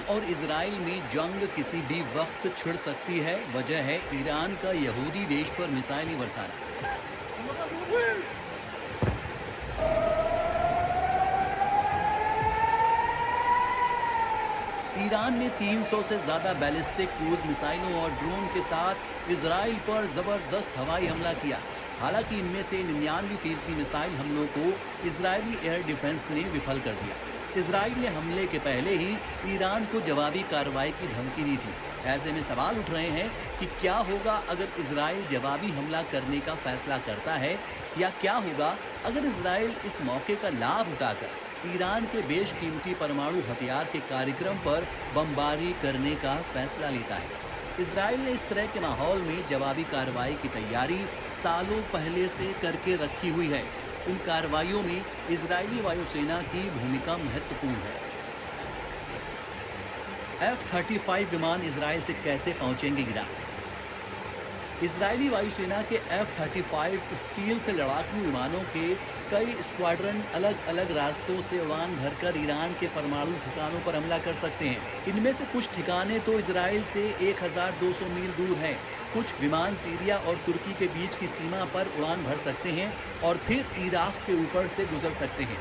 और इजराइल में जंग किसी भी वक्त छिड़ सकती है। वजह है ईरान का यहूदी देश पर मिसाइलें बरसाना। ईरान ने 300 से ज्यादा बैलिस्टिक क्रूज मिसाइलों और ड्रोन के साथ इजराइल पर जबरदस्त हवाई हमला किया। हालांकि इनमें से 99% मिसाइल हमलों को इजरायली एयर डिफेंस ने विफल कर दिया। इजराइल ने हमले के पहले ही ईरान को जवाबी कार्रवाई की धमकी दी थी। ऐसे में सवाल उठ रहे हैं कि क्या होगा अगर इजराइल जवाबी हमला करने का फैसला करता है, या क्या होगा अगर इजराइल इस मौके का लाभ उठाकर ईरान के बेशकीमती परमाणु हथियार के कार्यक्रम पर बमबारी करने का फैसला लेता है। इजराइल ने इस तरह के माहौल में जवाबी कार्रवाई की तैयारी सालों पहले से करके रखी हुई है। इन कार्रवाइयों में इजरायली वायुसेना की भूमिका महत्वपूर्ण है। F-35 विमान इजराइल से कैसे पहुंचेंगे ईरान? इजरायली वायुसेना के F-35 स्टील्थ लड़ाकू विमानों के कई स्क्वाड्रन अलग अलग रास्तों से उड़ान भरकर ईरान के परमाणु ठिकानों पर हमला कर सकते हैं। इनमें से कुछ ठिकाने तो इजराइल से 1200 मील दूर हैं। कुछ विमान सीरिया और तुर्की के बीच की सीमा पर उड़ान भर सकते हैं और फिर इराक के ऊपर से गुजर सकते हैं।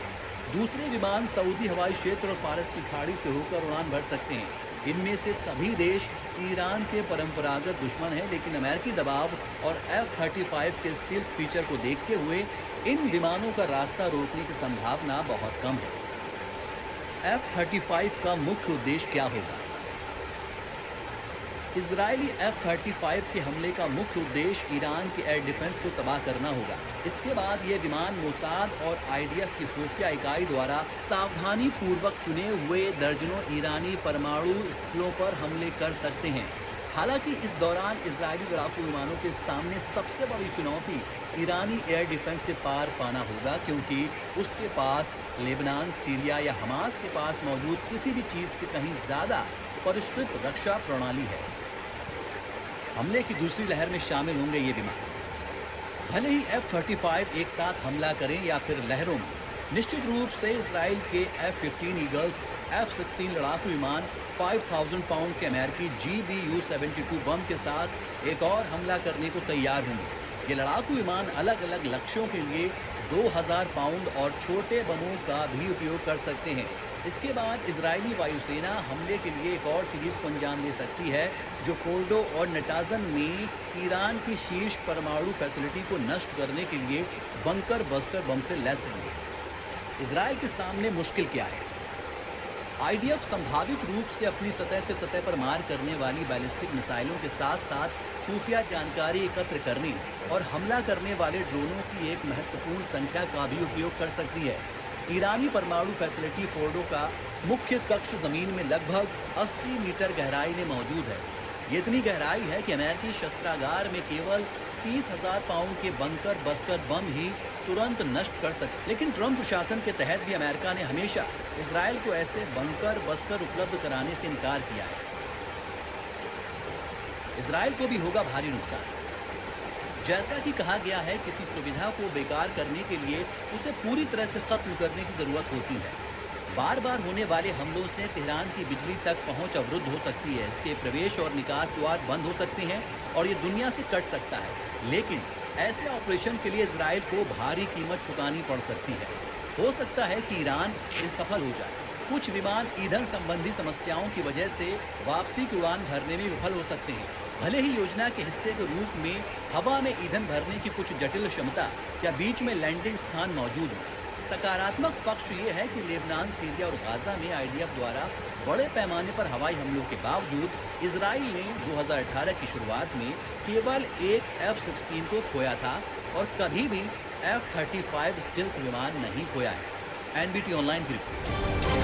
दूसरे विमान सऊदी हवाई क्षेत्र और फारस की खाड़ी से होकर उड़ान भर सकते हैं। इनमें से सभी देश ईरान के परंपरागत दुश्मन हैं, लेकिन अमेरिकी दबाव और F-35 के स्टील्थ फीचर को देखते हुए इन विमानों का रास्ता रोकने की संभावना बहुत कम है। F-35 का मुख्य उद्देश्य क्या होगा? इजरायली F-35 के हमले का मुख्य उद्देश्य ईरान के एयर डिफेंस को तबाह करना होगा। इसके बाद ये विमान मोसाद और IDF की खुफिया इकाई द्वारा सावधानी पूर्वक चुने हुए दर्जनों ईरानी परमाणु स्थलों पर हमले कर सकते हैं। हालांकि इस दौरान इजरायली लड़ाकू विमानों के सामने सबसे बड़ी चुनौती ईरानी एयर डिफेंस से पार पाना होगा, क्योंकि उसके पास लेबनान, सीरिया या हमास के पास मौजूद किसी भी चीज से कहीं ज्यादा परिष्कृत रक्षा प्रणाली है। हमले की दूसरी लहर में शामिल होंगे ये विमान। भले ही F-35 एक साथ हमला करें या फिर लहरों में, निश्चित रूप से इजराइल के F-15 ईगल्स, F-16 लड़ाकू विमान 5000 पाउंड के अमेरिकी GBU-72 बम के साथ एक और हमला करने को तैयार होंगे। ये लड़ाकू विमान अलग अलग लक्ष्यों के लिए 2000 पाउंड और छोटे बमों का भी उपयोग कर सकते हैं। इसके बाद इजरायली वायुसेना हमले के लिए एक और सीरीज को अंजाम दे सकती है, जो फोर्डो और नटाजन में ईरान की शीर्ष परमाणु फैसिलिटी को नष्ट करने के लिए बंकर बस्टर बम से लैस होंगे। इजराइल के सामने मुश्किल क्या है? IDF संभावित रूप से अपनी सतह से सतह पर मार करने वाली बैलिस्टिक मिसाइलों के साथ साथ खुफिया जानकारी एकत्र करने और हमला करने वाले ड्रोनों की एक महत्वपूर्ण संख्या का भी उपयोग कर सकती है। ईरानी परमाणु फैसिलिटी फोर्डो का मुख्य कक्ष जमीन में लगभग 80 मीटर गहराई में मौजूद है। ये इतनी गहराई है कि अमेरिकी शस्त्रागार में केवल 30,000 पाउंड के बंकर बस्टर बम ही तुरंत नष्ट कर सकते। लेकिन ट्रंप प्रशासन के तहत भी अमेरिका ने हमेशा इजराइल को ऐसे बंकर बस्टर उपलब्ध कराने से इनकार किया है। इजराइल को भी होगा भारी नुकसान। जैसा कि कहा गया है, किसी सुविधा को बेकार करने के लिए उसे पूरी तरह से खत्म करने की जरूरत होती है। बार बार होने वाले हमलों से तेहरान की बिजली तक पहुंच अवरुद्ध हो सकती है, इसके प्रवेश और निकास द्वार बंद हो सकते हैं और ये दुनिया से कट सकता है। लेकिन ऐसे ऑपरेशन के लिए इजराइल को भारी कीमत चुकानी पड़ सकती है। हो सकता है कि ईरान सफल हो जाए। कुछ विमान ईंधन संबंधी समस्याओं की वजह से वापसी की उड़ान भरने में विफल हो सकते हैं। भले ही योजना के हिस्से के रूप में हवा में ईंधन भरने की कुछ जटिल क्षमता या बीच में लैंडिंग स्थान मौजूद हो। सकारात्मक पक्ष ये है कि लेबनान, सीरिया और गाजा में IDF द्वारा बड़े पैमाने पर हवाई हमलों के बावजूद इजराइल ने 2018 की शुरुआत में केवल एक F-16 को खोया था और कभी भी F-35 स्टील्थ विमान नहीं खोया है। NBT ऑनलाइन की रिपोर्ट।